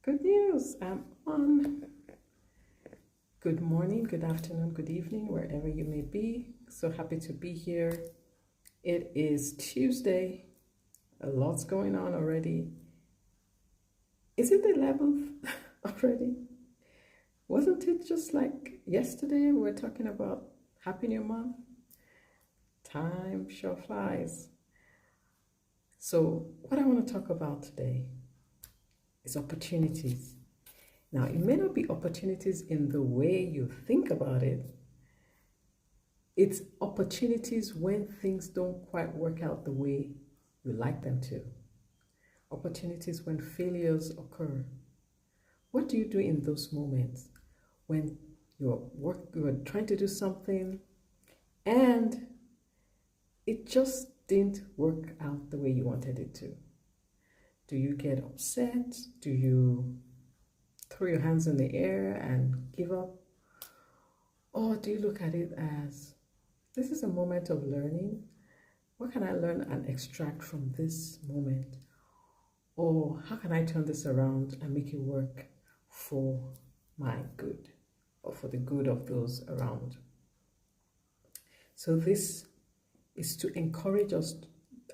Good news, I'm on. Good morning, good afternoon, good evening, wherever you may be. So happy to be here. It is Tuesday. A lot's going on already. Is it the 11th already? Wasn't it just like yesterday we were talking about Happy New Month? Time sure flies. So, what I want to talk about today is opportunities. Now, it may not be opportunities in the way you think about it. It's opportunities when things don't quite work out the way you like them to. Opportunities when failures occur. What do you do in those moments when you're trying to do something and it just didn't work out the way you wanted it to? Do you get upset? Do you throw your hands in the air and give up? Or do you look at it as, this is a moment of learning? What can I learn and extract from this moment? Or how can I turn this around and make it work for my good or for the good of those around? So this is to encourage us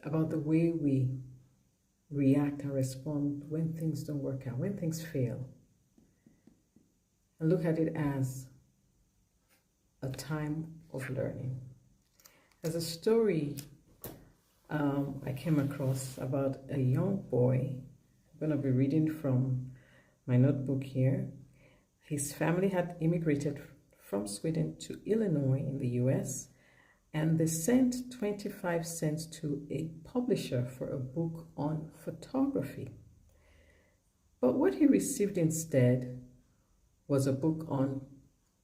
about the way we react and respond when things don't work out, when things fail. And look at it as a time of learning. There's a story I came across about a young boy. I'm going to be reading from my notebook here. His family had immigrated from Sweden to Illinois in the US, and they sent 25 cents to a publisher for a book on photography. But what he received instead was a book on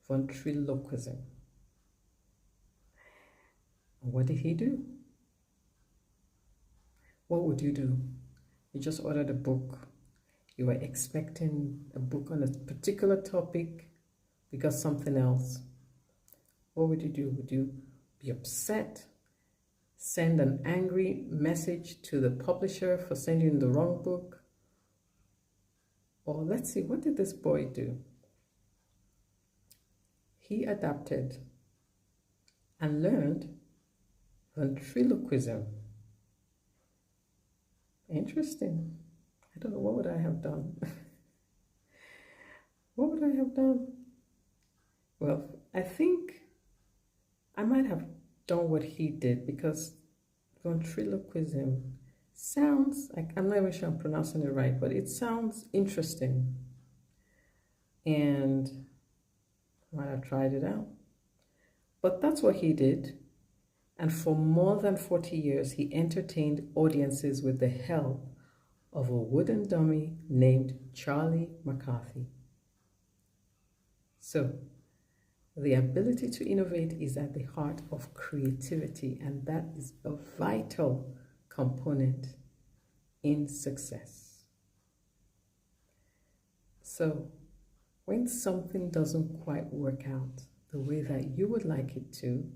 ventriloquism. What did he do? What would you do? You just ordered a book. You were expecting a book on a particular topic because something else. What would you do? Would you be upset? Send an angry message to the publisher for sending the wrong book? Or let's see, what did this boy do? He adapted and learned ventriloquism. Interesting. I don't know, what would I have done? What would I have done? Well, I think I might have done what he did, because ventriloquism sounds like, I'm not even sure I'm pronouncing it right, but it sounds interesting. And I might have tried it out. But that's what he did. And for more than 40 years, he entertained audiences with the help of a wooden dummy named Charlie McCarthy. So, the ability to innovate is at the heart of creativity, and that is a vital component in success. So, when something doesn't quite work out the way that you would like it to,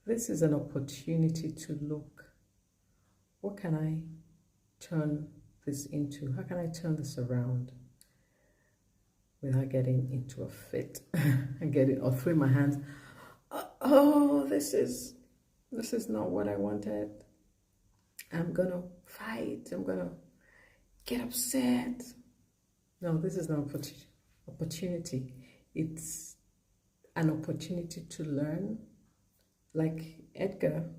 this is an opportunity to look, what can I turn this into? How can I turn this around without getting into a fit and or throwing my hands? Oh, this is not what I wanted. I'm gonna fight. I'm gonna get upset. No, this is not an opportunity. It's an opportunity to learn. Like Edgar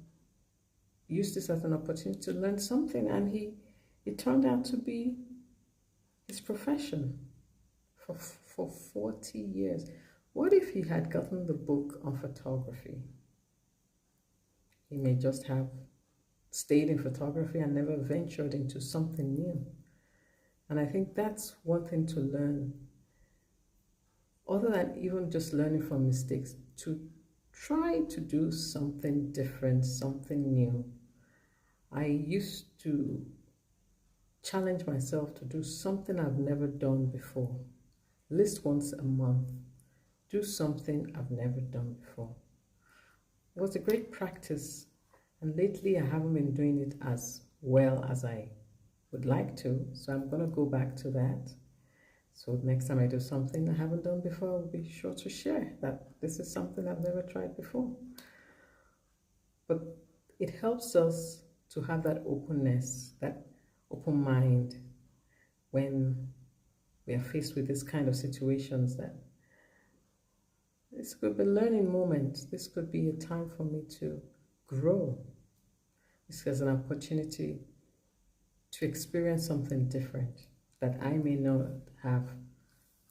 used this as an opportunity to learn something, and it turned out to be his profession for 40 years. What if he had gotten the book on photography? He may just have stayed in photography and never ventured into something new. And I think that's one thing to learn, other than even just learning from mistakes, to try to do something different, something new. I used to challenge myself to do something I've never done before. At least once a month, do something I've never done before. It was a great practice, and lately I haven't been doing it as well as I would like to, so I'm going to go back to that. So next time I do something I haven't done before, I'll be sure to share that this is something I've never tried before. But it helps us to have that openness, that open mind when we are faced with this kind of situations, that this could be a learning moment. This could be a time for me to grow. This is an opportunity to experience something different that I may not have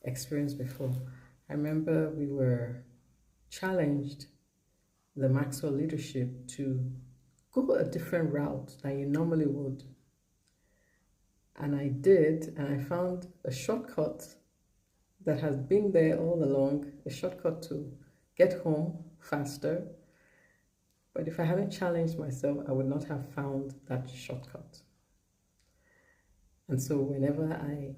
experienced before. I remember we were challenged, the Maxwell leadership, to go a different route than you normally would. And I did, and I found a shortcut that has been there all along, a shortcut to get home faster. But if I hadn't challenged myself, I would not have found that shortcut. And so whenever I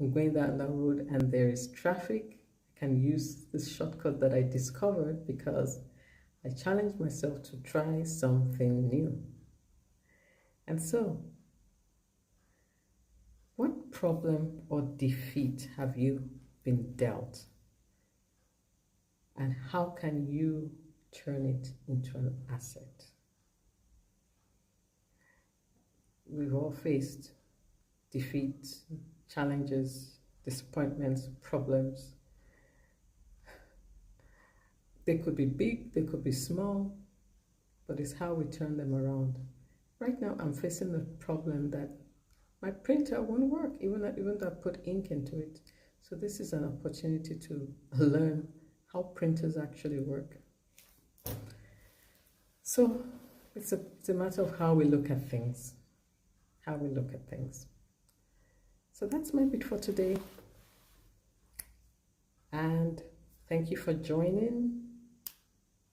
am going down that road and there is traffic, I can use this shortcut that I discovered because I challenged myself to try something new. And so, what problem or defeat have you been dealt? And how can you turn it into an asset? We've all faced defeats, challenges, disappointments, problems. They could be big, they could be small, but it's how we turn them around. Right now, I'm facing the problem that my printer won't work, even though I put ink into it. So this is an opportunity to learn how printers actually work. So it's a matter of how we look at things. So that's my bit for today. And thank you for joining.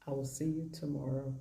I will see you tomorrow.